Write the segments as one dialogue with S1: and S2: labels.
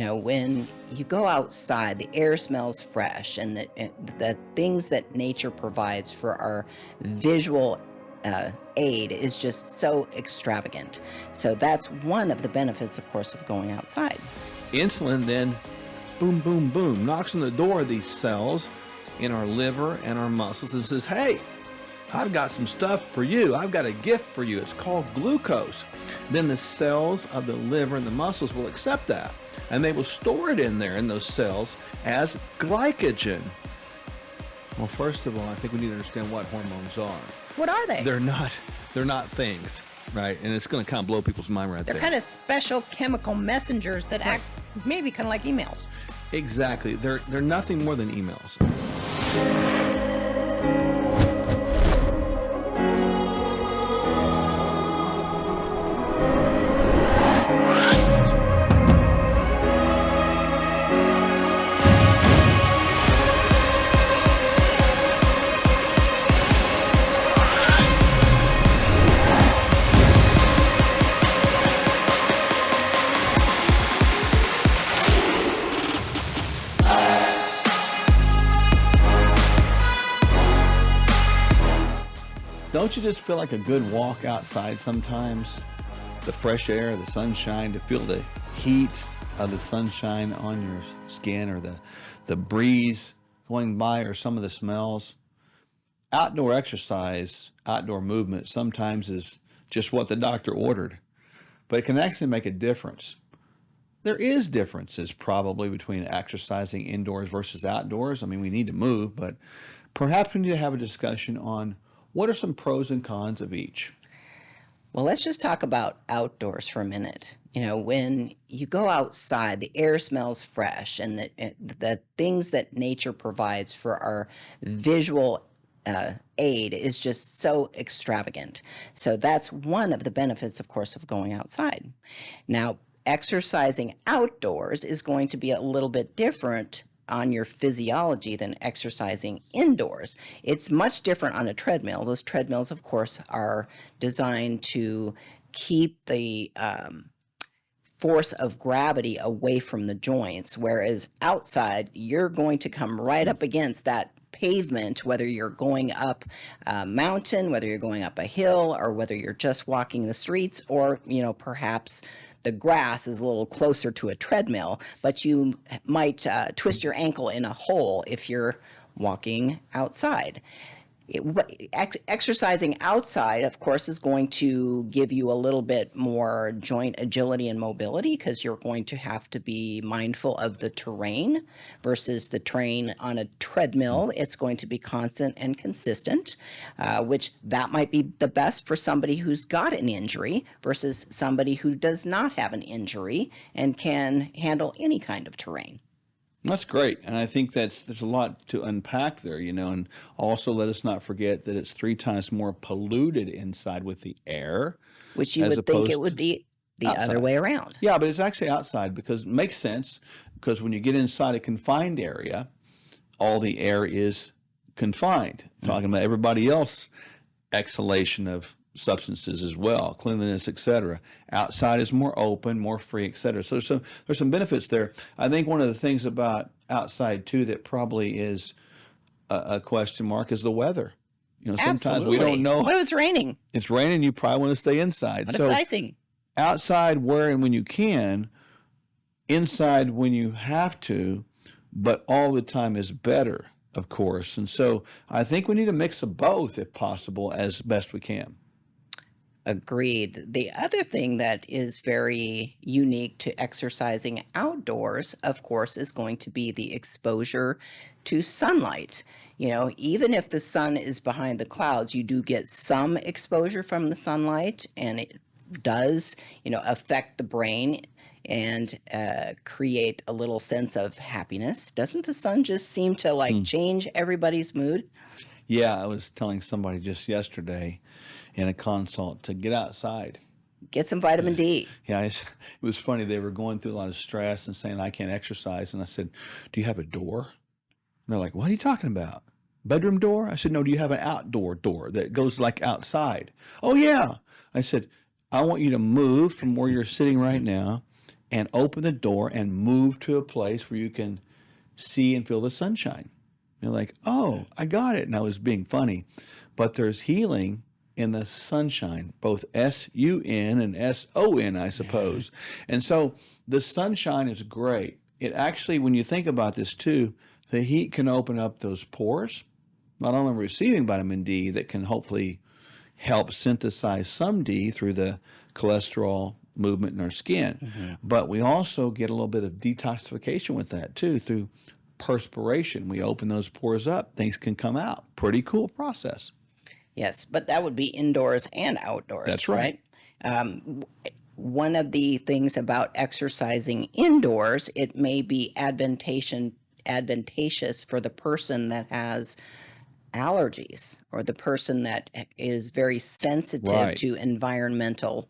S1: When you go outside, the air smells fresh, and the things that nature provides for our visual aid is just so extravagant. So that's one of the benefits, of course, of going outside.
S2: Insulin then, boom, boom, boom, knocks on the door of these cells in our liver and our muscles and says, hey, I've got some stuff for you. I've got a gift for you. It's called glucose. Then the cells of the liver and the muscles will accept that, and they will store it in there in those cells as glycogen. Well, first of all, I think we need to understand what hormones are.
S1: What are they?
S2: They're not things, right? And it's going to kind of blow people's mind right there.
S1: They're kind of special chemical messengers that act maybe kind of like emails.
S2: Exactly. They're nothing more than emails. Don't you just feel like a good walk outside sometimes? The fresh air, the sunshine, to feel the heat of the sunshine on your skin, or the breeze going by, or some of the smells. Outdoor exercise, outdoor movement sometimes is just what the doctor ordered, but it can actually make a difference. There is differences probably between exercising indoors versus outdoors. I mean, we need to move, but perhaps we need to have a discussion on what are some pros and cons of each?
S1: Well, let's just talk about outdoors for a minute. When you go outside, the air smells fresh, and the things that nature provides for our visual aid is just so extravagant. So that's one of the benefits, of course, of going outside. Now, exercising outdoors is going to be a little bit different on your physiology than exercising indoors. It's much different on a treadmill. Those treadmills, of course, are designed to keep the force of gravity away from the joints, whereas outside, you're going to come right up against that pavement, whether you're going up a mountain, whether you're going up a hill, or whether you're just walking the streets, or, perhaps the grass is a little closer to a treadmill, but you might twist your ankle in a hole if you're walking outside. Exercising outside, of course, is going to give you a little bit more joint agility and mobility, because you're going to have to be mindful of the terrain versus the terrain on a treadmill. It's going to be constant and consistent, which that might be the best for somebody who's got an injury versus somebody who does not have an injury and can handle any kind of terrain.
S2: That's great. And I think there's a lot to unpack there, and also let us not forget that it's 3 times more polluted inside with the air.
S1: Which you would think it would be the other way around.
S2: Yeah, but it's actually outside, because it makes sense, because when you get inside a confined area, all the air is confined. Talking about everybody else exhalation of substances as well, cleanliness, etc. Outside is more open, more free, etc. So there's some benefits there. I think one of the things about outside too that probably is a question mark is the weather. Sometimes
S1: Absolutely.
S2: we don't know.
S1: What if it's raining?
S2: It's raining, you probably want to stay inside.
S1: What if it's icing?
S2: Outside where and when you can, inside when you have to, but all the time is better, of course. And so I think we need a mix of both, if possible, as best we can.
S1: Agreed. The other thing that is very unique to exercising outdoors, of course, is going to be the exposure to sunlight. Even if the sun is behind the clouds, you do get some exposure from the sunlight, and it does, affect the brain and create a little sense of happiness. Doesn't the sun just seem to change everybody's mood?
S2: Yeah, I was telling somebody just yesterday in a consult to get outside.
S1: Get some vitamin D.
S2: Yeah, it was funny. They were going through a lot of stress and saying, I can't exercise. And I said, do you have a door? And they're like, what are you talking about? Bedroom door? I said, no, do you have an outdoor door that goes outside? Oh, yeah. I said, I want you to move from where you're sitting right now and open the door and move to a place where you can see and feel the sunshine. You're like, oh, I got it. And I was being funny. But there's healing in the sunshine, both S-U-N and S-O-N, I suppose. And so the sunshine is great. It actually, when you think about this too, the heat can open up those pores, not only receiving vitamin D that can hopefully help synthesize some D through the cholesterol movement in our skin, but we also get a little bit of detoxification with that too through perspiration. We open those pores up, things can come out. Pretty cool process.
S1: Yes, but that would be indoors and outdoors.
S2: That's right.
S1: One of the things about exercising indoors, it may be advantageous for the person that has allergies or the person that is very sensitive to environmental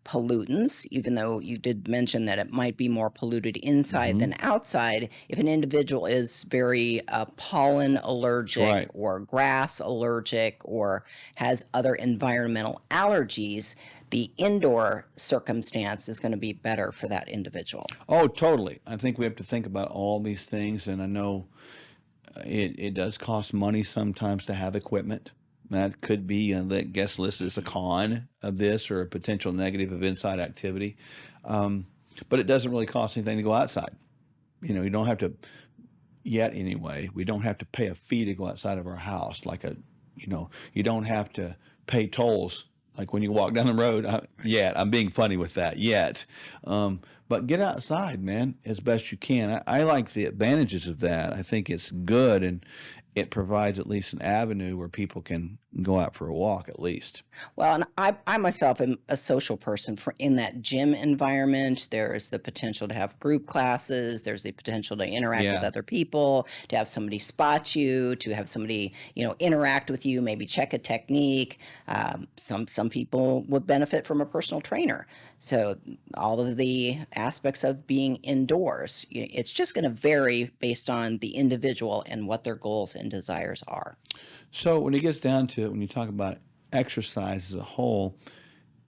S1: pollutants, even though you did mention that it might be more polluted inside than outside. If an individual is very pollen allergic or grass allergic or has other environmental allergies, the indoor circumstance is going to be better for that individual.
S2: Oh, totally. I think we have to think about all these things, and I know it does cost money sometimes to have equipment. That could be the guest list is a con of this or a potential negative of inside activity. But it doesn't really cost anything to go outside. You don't have to, yet anyway, we don't have to pay a fee to go outside of our house. You don't have to pay tolls like when you walk down the road. Yet, I'm being funny with that, yet. But get outside, man, as best you can. I like the advantages of that. I think it's good, and it provides at least an avenue where people can go out for a walk at least.
S1: Well, and I myself am a social person. In that gym environment, there's the potential to have group classes. There's the potential to interact with other people, to have somebody spot you, to have somebody, interact with you, maybe check a technique. Some people would benefit from a personal trainer. So all of the aspects of being indoors, it's just going to vary based on the individual and what their goals and desires are.
S2: So when it gets down to it, when you talk about exercise as a whole,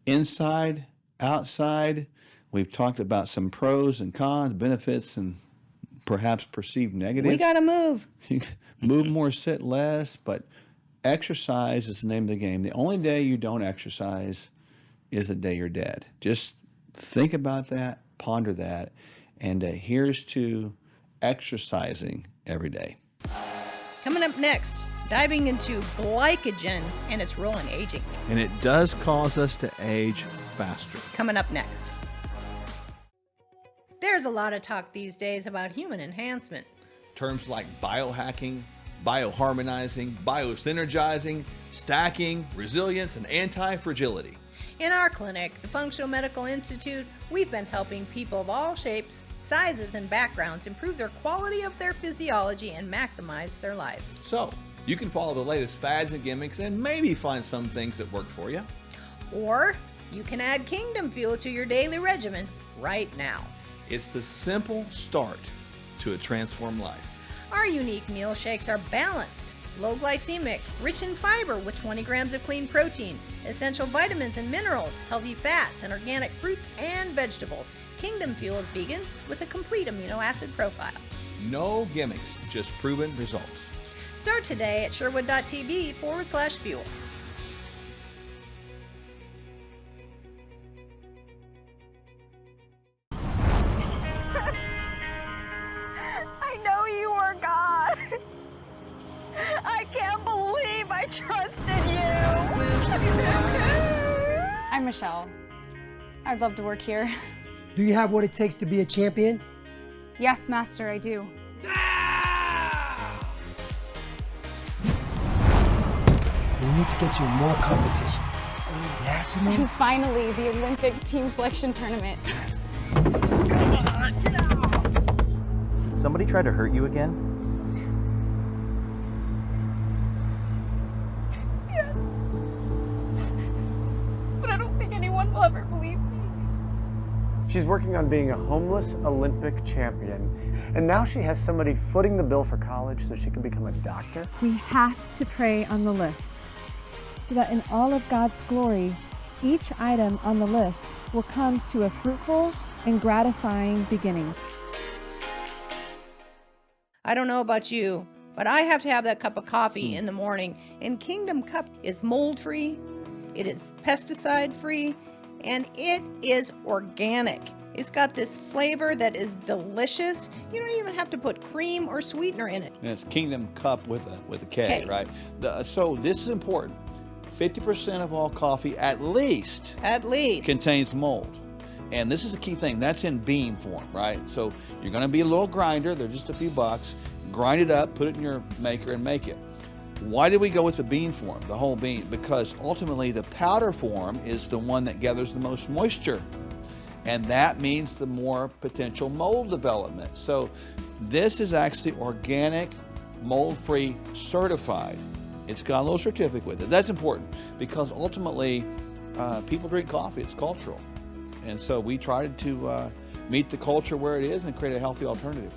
S2: inside, outside, we've talked about some pros and cons, benefits, and perhaps perceived negatives.
S1: We got to move.
S2: Move more, sit less, but exercise is the name of the game. The only day you don't exercise is the day you're dead. Just think about that, ponder that, and here's to exercising every day.
S3: Coming up next, diving into glycogen and its role in aging.
S2: And it does cause us to age faster.
S3: Coming up next. There's a lot of talk these days about human enhancement.
S2: Terms like biohacking, bioharmonizing, biosynergizing, stacking, resilience, and anti-fragility.
S3: In our clinic, the Functional Medical Institute, we've been helping people of all shapes, sizes, and backgrounds improve their quality of their physiology and maximize their lives.
S2: So, you can follow the latest fads and gimmicks and maybe find some things that work for you.
S3: Or you can add Kingdom Fuel to your daily regimen right now.
S2: It's the simple start to a transformed life.
S3: Our unique meal shakes are balanced, low glycemic, rich in fiber with 20 grams of clean protein, essential vitamins and minerals, healthy fats, and organic fruits and vegetables. Kingdom Fuel is vegan with a complete amino acid profile.
S2: No gimmicks, just proven results.
S3: Start today at sherwood.tv/fuel.
S4: I know you are God. I can't believe I trusted you.
S5: I'm Michele. I'd love to work here.
S6: Do you have what it takes to be a champion?
S5: Yes, Master, I do.
S6: We need to get you more competition. National?
S5: And finally, the Olympic team selection tournament.
S7: Did somebody try to hurt you again?
S5: Yes. But I don't think anyone will ever believe me.
S8: She's working on being a homeless Olympic champion, and now she has somebody footing the bill for college so she can become a doctor.
S9: We have to pray on the list so that in all of God's glory, each item on the list will come to a fruitful, and gratifying beginning.
S3: I don't know about you, but I have to have that cup of coffee in the morning. And Kingdom Cup is mold-free, it is pesticide-free, and it is organic. It's got this flavor that is delicious. You don't even have to put cream or sweetener in it.
S2: And it's Kingdom Cup with a K,
S3: K.
S2: right? So this is important. 50% of all coffee at least contains mold. And this is the key thing. That's in bean form, right? So you're going to be a little grinder. They're just a few bucks. Grind it up, put it in your maker, and make it. Why did we go with the bean form, the whole bean? Because ultimately the powder form is the one that gathers the most moisture. And that means the more potential mold development. So this is actually organic, mold-free, certified. It's got a little certificate with it. That's important because ultimately people drink coffee. It's cultural. And so we tried to meet the culture where it is and create a healthy alternative.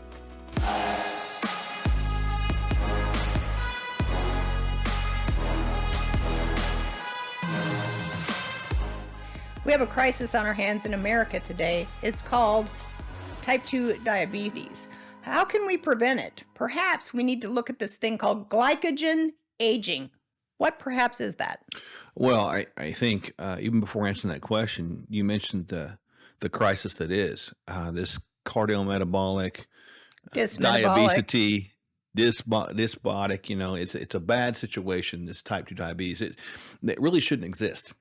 S3: We have a crisis on our hands in America today. It's called type 2 diabetes. How can we prevent it? Perhaps we need to look at this thing called glycogen aging. What perhaps is that?
S2: Well, I think even before answering that question, you mentioned the crisis that is this cardiometabolic, diabetes, dysbiotic. You know, it's a bad situation. This type 2 diabetes, it really shouldn't exist.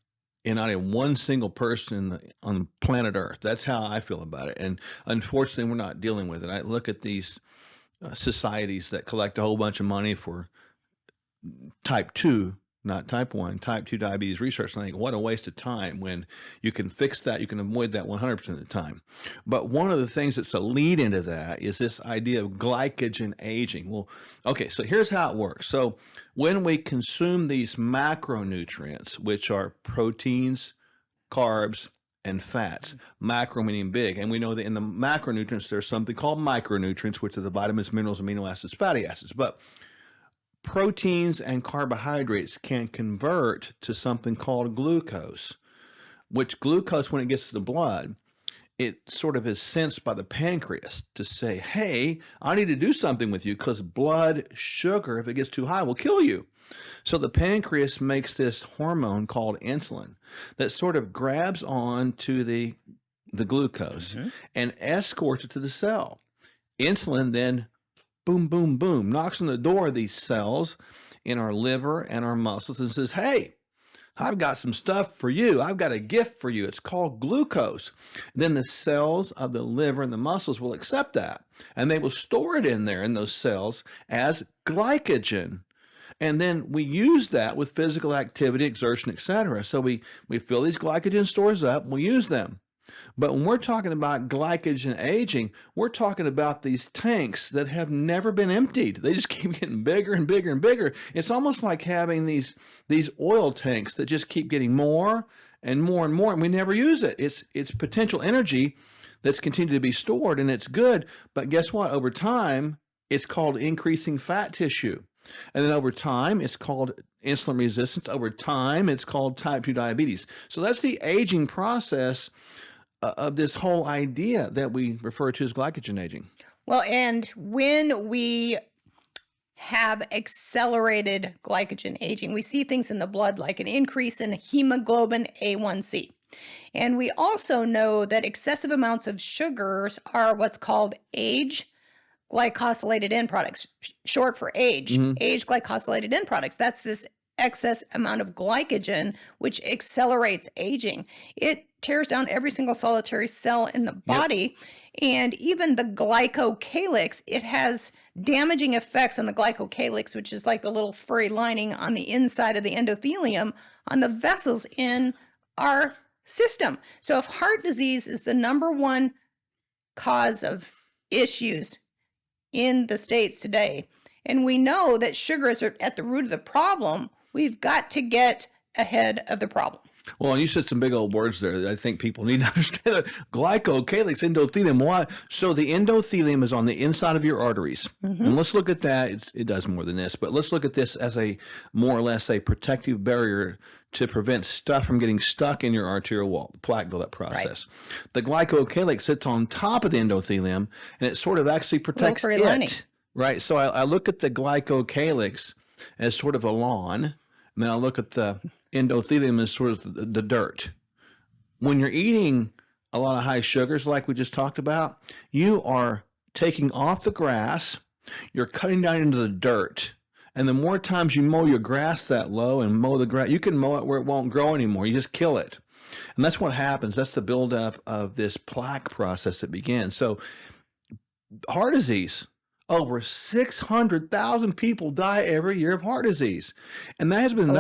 S2: And not in one single person on planet Earth. That's how I feel about it. And unfortunately, we're not dealing with it. I look at these societies that collect a whole bunch of money for type 2, not type 1, type 2 diabetes research. And I think, what a waste of time when you can fix that, you can avoid that 100% of the time. But one of the things that's a lead into that is this idea of glycogen aging. Well, okay, so here's how it works. So when we consume these macronutrients, which are proteins, carbs, and fats, macro meaning big, and we know that in the macronutrients, there's something called micronutrients, which are the vitamins, minerals, amino acids, fatty acids. But proteins and carbohydrates can convert to something called glucose, which glucose, when it gets to the blood, it sort of is sensed by the pancreas to say, hey, I need to do something with you because blood sugar, if it gets too high, will kill you. So the pancreas makes this hormone called insulin that sort of grabs on to the glucose and escorts it to the cell. Insulin then boom, boom, boom, knocks on the door of these cells in our liver and our muscles and says, hey, I've got some stuff for you. I've got a gift for you. It's called glucose. Then the cells of the liver and the muscles will accept that, and they will store it in there in those cells as glycogen. And then we use that with physical activity, exertion, etc. So we fill these glycogen stores up and we use them. But when we're talking about glycogen aging, we're talking about these tanks that have never been emptied. They just keep getting bigger and bigger and bigger. It's almost like having these oil tanks that just keep getting more and more and more, and we never use it. It's potential energy that's continued to be stored, and it's good. But guess what? Over time, it's called increasing fat tissue. And then over time, it's called insulin resistance. Over time, it's called type 2 diabetes. So that's the aging process of this whole idea that we refer to as glycogen aging.
S3: Well, and when we have accelerated glycogen aging, we see things in the blood like an increase in hemoglobin A1C. And we also know that excessive amounts of sugars are what's called age glycosylated end products, short for age, age glycosylated end products. That's this excess amount of glycogen, which accelerates aging. It tears down every single solitary cell in the body. And even the glycocalyx, it has damaging effects on the glycocalyx, which is like the little furry lining on the inside of the endothelium on the vessels in our system. So if heart disease is the number one cause of issues in the States today, and we know that sugars are at the root of the problem, we've got to get ahead of the problem.
S2: Well, you said some big old words there that I think people need to understand. Glycocalyx, endothelium. Why? So the endothelium is on the inside of your arteries. And let's look at that. It does more than this, but let's look at this as a more or less a protective barrier to prevent stuff from getting stuck in your arterial wall, the plaque buildup process. The glycocalyx sits on top of the endothelium, and it sort of actually protects
S3: furry lining.
S2: it, right? So I look at the glycocalyx as sort of a lawn, and then I look at the endothelium as sort of the dirt. When you're eating a lot of high sugars like we just talked about, you are taking off the grass, you're cutting down into the dirt. And the more times you mow your grass that low and mow the grass, you can mow it where it won't grow anymore. You just kill it. And that's what happens. That's the buildup of this plaque process that begins. So heart disease, over 600,000 people die every year of heart disease. And that has been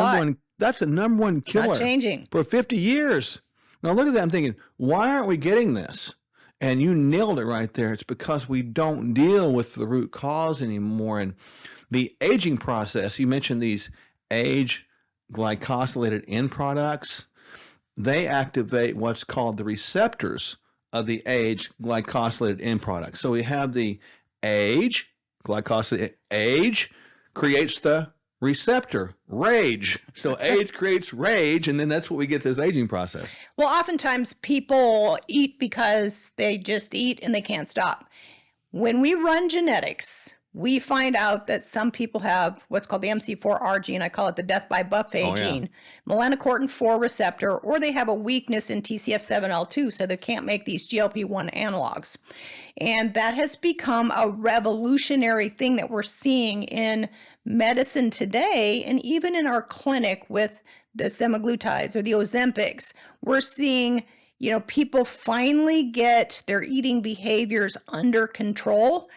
S2: that's the number one killer.
S3: Not changing.
S2: For 50 years. Now look at that. I'm thinking, why aren't we getting this? And you nailed it right there. It's because we don't deal with the root cause anymore. And the aging process, you mentioned these age glycosylated end products. They activate what's called the receptors of the age glycosylated end products. So we have the age, glycosylated age creates the receptor, rage. So age creates rage, and then that's what we get this aging process.
S3: Well, oftentimes people eat because they just eat and they can't stop. When we run genetics, we find out that some people have what's called the MC4R gene. I call it the death by buffet gene, melanocortin 4 receptor, or they have a weakness in TCF7L2, so they can't make these GLP-1 analogs. And that has become a revolutionary thing that we're seeing in medicine today, and even in our clinic with the semaglutides or the Ozempics. We're seeing, people finally get their eating behaviors under control.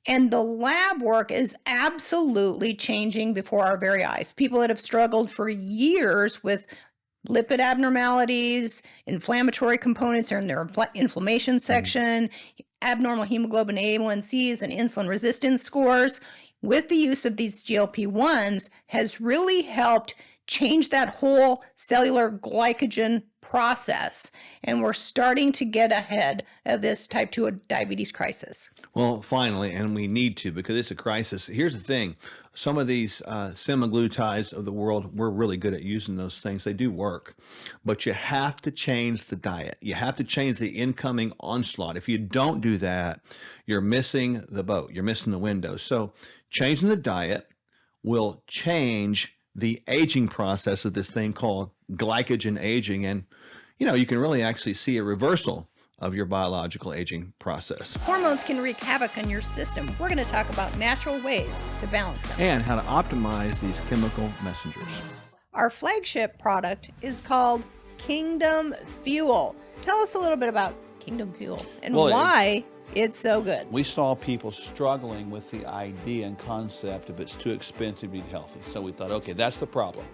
S3: And the lab work is absolutely changing before our very eyes. People that have struggled for years with lipid abnormalities, inflammatory components in their inflammation section, abnormal hemoglobin A1Cs and insulin resistance scores, with the use of these GLP-1s has really helped change that whole cellular glycogen process. And we're starting to get ahead of this type 2 diabetes crisis.
S2: Well, finally, and we need to, because it's a crisis. Here's the thing. Some of these semaglutides of the world, we're really good at using those things. They do work. But you have to change the diet. You have to change the incoming onslaught. If you don't do that, you're missing the boat. You're missing the window. So changing the diet will change the aging process of this thing called glycogen aging. And, you can really actually see a reversal of your biological aging process.
S3: Hormones can wreak havoc on your system. We're going to talk about natural ways to balance them.
S2: And how to optimize these chemical messengers.
S3: Our flagship product is called Kingdom Fuel. Tell us a little bit about Kingdom Fuel and why it's so good.
S2: We saw people struggling with the idea and concept of it's too expensive to eat healthy. So we thought, okay, that's the problem.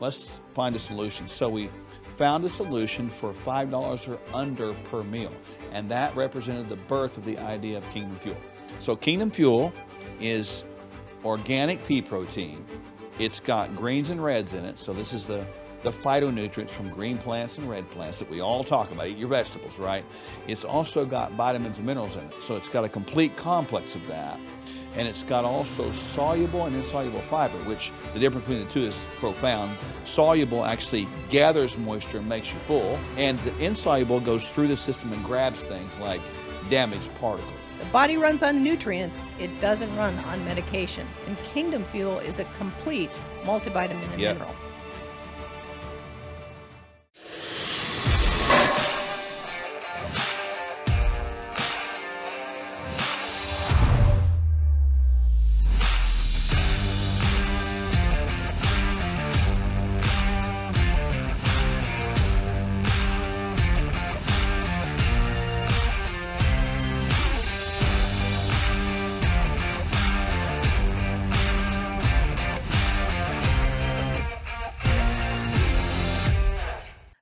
S2: Let's find a solution. So we found a solution for $5 or under per meal. And that represented the birth of the idea of Kingdom Fuel. So Kingdom Fuel is organic pea protein. It's got greens and reds in it. So this is the phytonutrients from green plants and red plants that we all talk about. Eat your vegetables, right? It's also got vitamins and minerals in it. So it's got a complete complex of that. And it's got also soluble and insoluble fiber, which the difference between the two is profound. Soluble actually gathers moisture and makes you full. And the insoluble goes through the system and grabs things like damaged particles.
S3: The body runs on nutrients. It doesn't run on medication. And Kingdom Fuel is a complete multivitamin and mineral.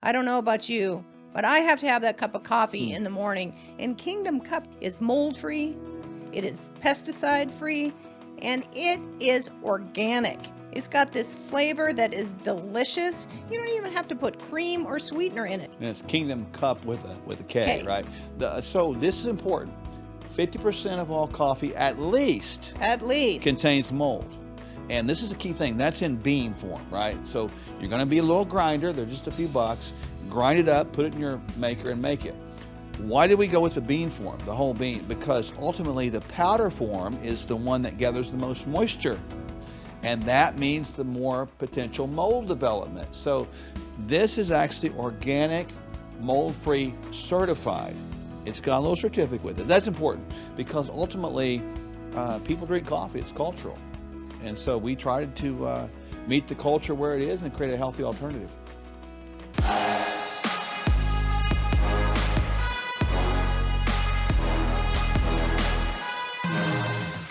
S3: I don't know about you, but I have to have that cup of coffee in the morning. And Kingdom Cup is mold-free, it is pesticide-free, and it is organic. It's got this flavor that is delicious. You don't even have to put cream or sweetener in it.
S2: And it's Kingdom Cup with a K, right? So this is important. 50% of all coffee at least
S3: contains
S2: mold. And this is a key thing, that's in bean form, right? So you're gonna be a little grinder, they're just a few bucks, grind it up, put it in your maker and make it. Why did we go with the bean form, the whole bean? Because ultimately the powder form is the one that gathers the most moisture. And that means the more potential mold development. So this is actually organic, mold-free, certified. It's got a little certificate with it. That's important because ultimately people drink coffee, it's cultural. And so we tried to meet the culture where it is and create a healthy alternative.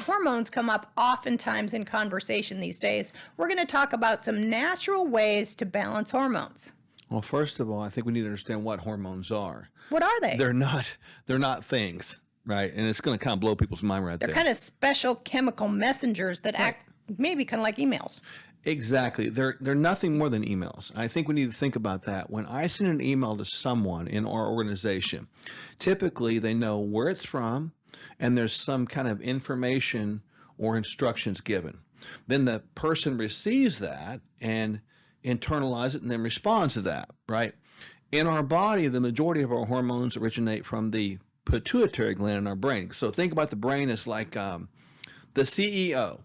S3: Hormones come up oftentimes in conversation these days. We're going to talk about some natural ways to balance hormones.
S2: Well, first of all, I think we need to understand what hormones are.
S3: What are they?
S2: They're not things, right? And it's going to kind of blow people's mind right
S3: They're
S2: there.
S3: kind of special chemical messengers that act maybe kind of like emails.
S2: Exactly. They're nothing more than emails. I think we need to think about that. When I send an email to someone in our organization, typically they know where it's from and there's some kind of information or instructions given. Then the person receives that and internalizes it and then responds to that, right? In our body, the majority of our hormones originate from the pituitary gland in our brain. So think about the brain as like the CEO.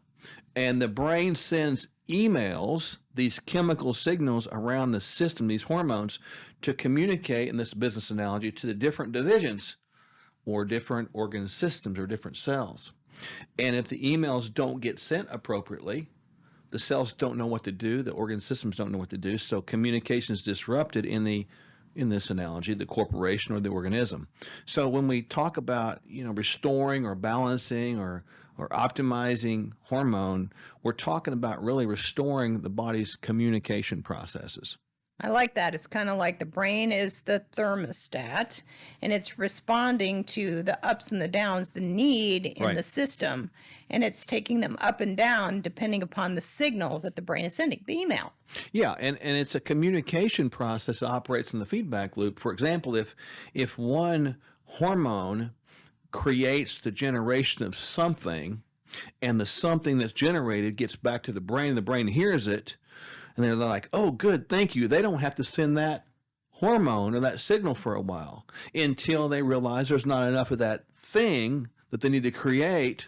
S2: And the brain sends emails, these chemical signals around the system, these hormones, to communicate, in this business analogy, to the different divisions or different organ systems or different cells. And if the emails don't get sent appropriately, the cells don't know what to do, the organ systems don't know what to do, so communication is disrupted in this analogy, the corporation or the organism. So when we talk about, restoring or balancing or optimizing hormone, we're talking about really restoring the body's communication processes.
S3: I like that. It's kind of like the brain is the thermostat and it's responding to the ups and the downs, the need in the system, and it's taking them up and down depending upon the signal that the brain is sending, the email.
S2: Yeah, and it's a communication process that operates in the feedback loop. For example, if one hormone creates the generation of something and the something that's generated gets back to the brain hears it, and they're like, oh, good, thank you. They don't have to send that hormone or that signal for a while until they realize there's not enough of that thing that they need to create.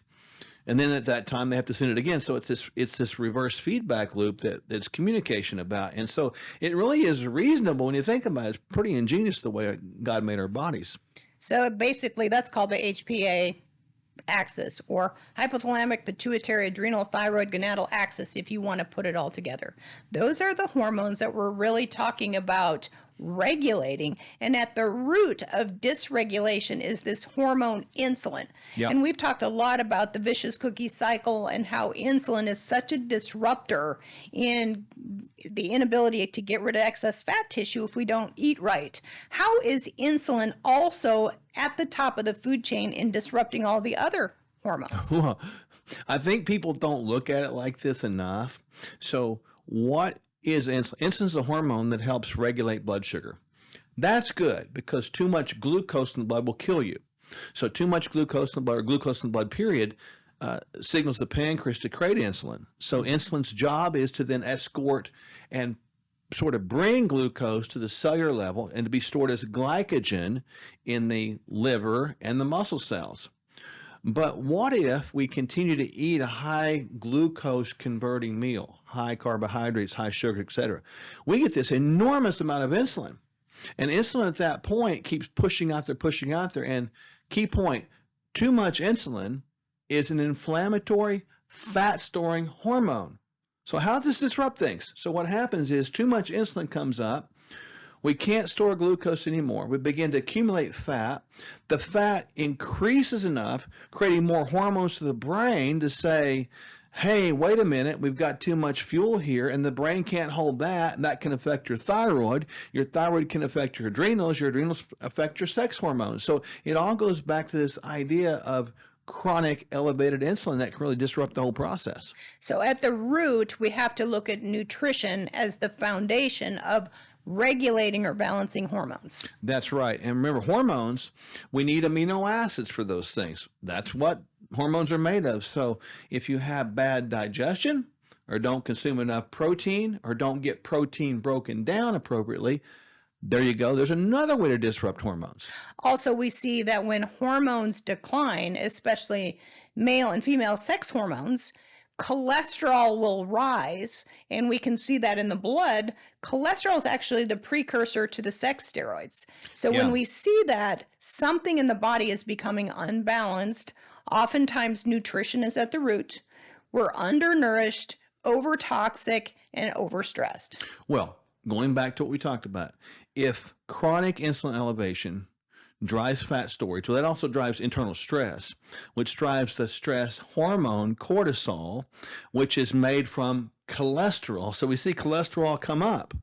S2: And then at that time, they have to send it again. So it's this reverse feedback loop that's communication about. And so it really is reasonable when you think about it. It's pretty ingenious the way God made our bodies.
S3: So basically, that's called the HPA axis, or hypothalamic pituitary adrenal thyroid gonadal axis, if you want to put it all together. Those are the hormones that we're really talking about regulating, and at the root of dysregulation is this hormone insulin.
S2: Yep.
S3: And we've talked a lot about the vicious cookie cycle and how insulin is such a disruptor in the inability to get rid of excess fat tissue if we don't eat right. How is insulin also at the top of the food chain in disrupting all the other hormones?
S2: Well, I think people don't look at it like this enough. So what is insulin? Insulin is a hormone that helps regulate blood sugar. That's good because too much glucose in the blood will kill you. So too much glucose in the blood, or glucose in the blood period, signals the pancreas to create insulin. So insulin's job is to then escort and sort of bring glucose to the cellular level and to be stored as glycogen in the liver and the muscle cells. But what if we continue to eat a high glucose converting meal, high carbohydrates, high sugar, etc.? We get this enormous amount of insulin. And insulin at that point keeps pushing out there. And key point, too much insulin is an inflammatory, fat-storing hormone. So how does this disrupt things? So what happens is too much insulin comes up. We can't store glucose anymore. We begin to accumulate fat. The fat increases enough, creating more hormones to the brain to say, hey, wait a minute, we've got too much fuel here, and the brain can't hold that, and that can affect your thyroid. Your thyroid can affect your adrenals affect your sex hormones. So it all goes back to this idea of chronic elevated insulin that can really disrupt the whole process.
S3: So at the root, we have to look at nutrition as the foundation of regulating or balancing hormones.
S2: That's right. And remember, hormones, we need amino acids for those things. That's what hormones are made of. So if you have bad digestion, or don't consume enough protein or don't get protein broken down appropriately, there you go. There's another way to disrupt hormones.
S3: Also, we see that when hormones decline, especially male and female sex hormones, cholesterol will rise, and we can see that in the blood. Cholesterol is actually the precursor to the sex steroids. So when we see that, something in the body is becoming unbalanced. Oftentimes, nutrition is at the root. We're undernourished, overtoxic, and overstressed.
S2: Well, going back to what we talked about, if chronic insulin elevation drives fat storage, well, that also drives internal stress, which drives the stress hormone cortisol, which is made from cholesterol. So we see cholesterol come up.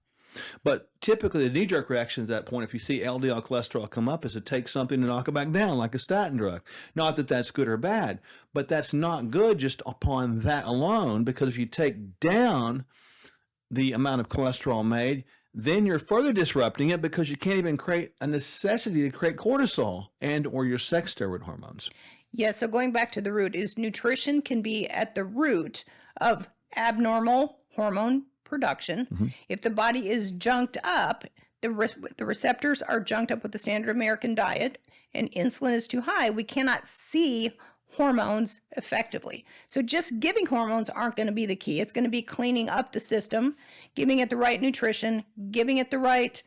S2: But typically the knee-jerk reaction at that point, if you see LDL cholesterol come up, is to take something to knock it back down, like a statin drug. Not that that's good or bad, but that's not good just upon that alone, because if you take down the amount of cholesterol made, then you're further disrupting it because you can't even create a necessity to create cortisol and or your sex steroid hormones.
S3: Yeah, so going back to the root is nutrition can be at the root of abnormal hormone production. If the body is junked up, the receptors are junked up with the standard American diet and insulin is too high, we cannot see hormones effectively. So just giving hormones aren't going to be the key. It's going to be cleaning up the system, giving it the right nutrition, giving it the right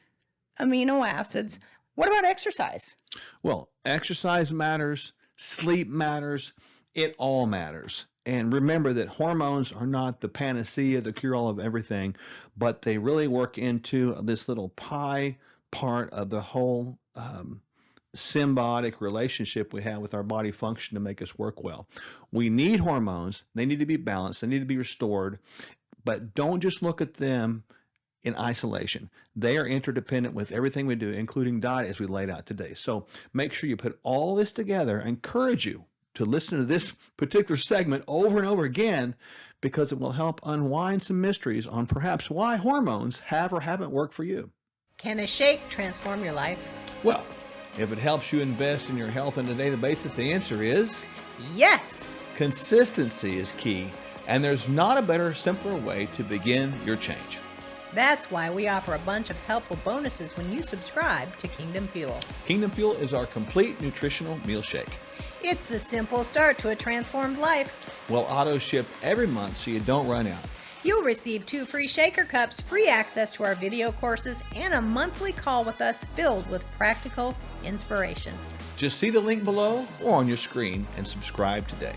S3: amino acids. What about exercise?
S2: Well, exercise matters, sleep matters, it all matters. And remember that hormones are not the panacea, the cure-all of everything, but they really work into this little pie part of the whole symbiotic relationship we have with our body function to make us work well. We need hormones. They need to be balanced. They need to be restored. But don't just look at them in isolation. They are interdependent with everything we do, including diet, as we laid out today. So make sure you put all this together. I encourage you to listen to this particular segment over and over again, because it will help unwind some mysteries on perhaps why hormones have or haven't worked for you.
S3: Can a shake transform your life?
S2: Well, if it helps you invest in your health on a daily basis, the answer is
S3: yes.
S2: Consistency is key, and there's not a better, simpler way to begin your change.
S3: That's why we offer a bunch of helpful bonuses when you subscribe to Kingdom Fuel.
S2: Kingdom Fuel is our complete nutritional meal shake.
S3: It's the simple start to a transformed life.
S2: We'll auto-ship every month so you don't run out.
S3: You'll receive 2 free shaker cups, free access to our video courses, and a monthly call with us filled with practical inspiration.
S2: Just see the link below or on your screen and subscribe today.